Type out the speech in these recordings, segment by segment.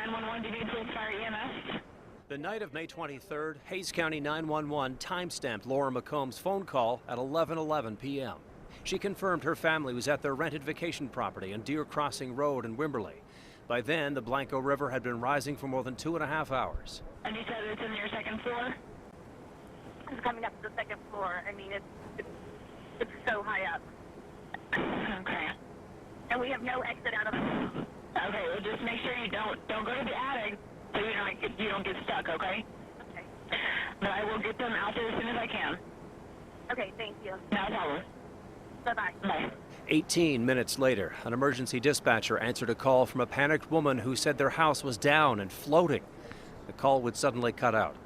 911, do you need police, fire, EMS? The night of May 23rd, Hayes County 911 timestamped Laura McComb's phone call at 11:11 p.m. She confirmed her family was at their rented vacation property on Deer Crossing Road in Wimberley. By then, the Blanco River had been rising for more than 2.5 hours. And you said it's in your second floor? It's coming up to the second floor. I mean, it's so high up. Okay. And we have no exit out of it. Okay, well just make sure you don't go to the attic so you don't get stuck, okay? Okay. But I will get them out there as soon as I can. Okay, thank you. No problem. Bye-bye. Bye. 18 minutes later, an emergency dispatcher answered a call from a panicked woman who said their house was down and floating. The call would suddenly cut out.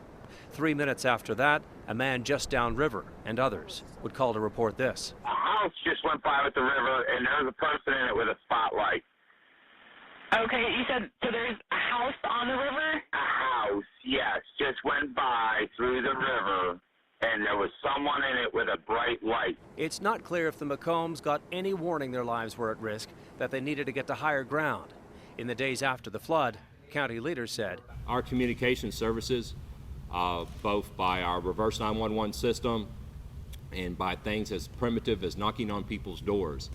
3 minutes after that, a man just downriver and others would call to report this. A house just went by with the river, and there was a person in it with a spotlight. Okay, you said, so there's a house on the river? A house, yes, just went by through the river, and there was someone in it with a bright light. It's not clear if the McCombs got any warning their lives were at risk, that they needed to get to higher ground. In the days after the flood, county leaders said, our communication services, both by our reverse 911 system and by things as primitive as knocking on people's doors,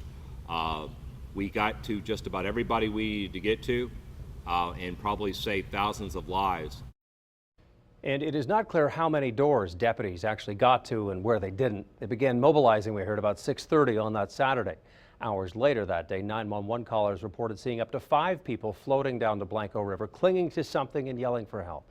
we got to just about everybody we needed to get to and probably saved thousands of lives. And it is not clear how many doors deputies actually got to and where they didn't. They began mobilizing, we heard, about 6:30 on that Saturday. Hours later that day, 911 callers reported seeing up to 5 people floating down the Blanco River, clinging to something and yelling for help.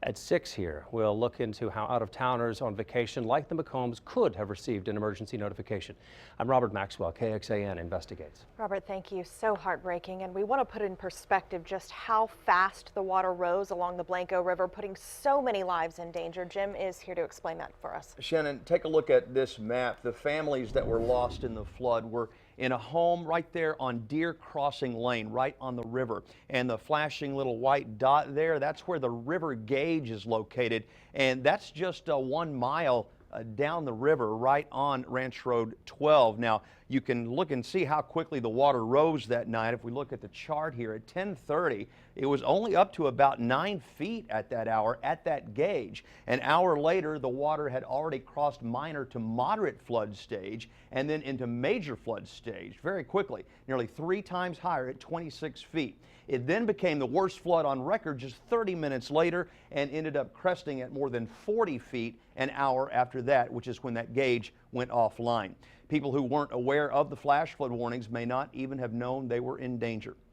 At 6 here, we'll look into how out-of-towners on vacation like the McCombs could have received an emergency notification. I'm Robert Maxwell, KXAN Investigates. Robert, thank you. So heartbreaking. And we want to put in perspective just how fast the water rose along the Blanco River, putting so many lives in danger. Jim is here to explain that for us. Shannon, take a look at this map. The families that were lost in the flood were in a home right there on Deer Crossing Lane, right on the river. And the flashing little white dot there, that's where the river gauge is located. And that's just 1 mile down the river, right on Ranch Road 12. Now, you can look and see how quickly the water rose that night. If we look at the chart here at 10:30, it was only up to about 9 feet at that hour at that gauge. An hour later, the water had already crossed minor to moderate flood stage and then into major flood stage very quickly, nearly 3 times higher at 26 feet. It then became the worst flood on record just 30 minutes later and ended up cresting at more than 40 feet an hour after that, which is when that gauge went offline. People who weren't aware of the flash flood warnings may not even have known they were in danger.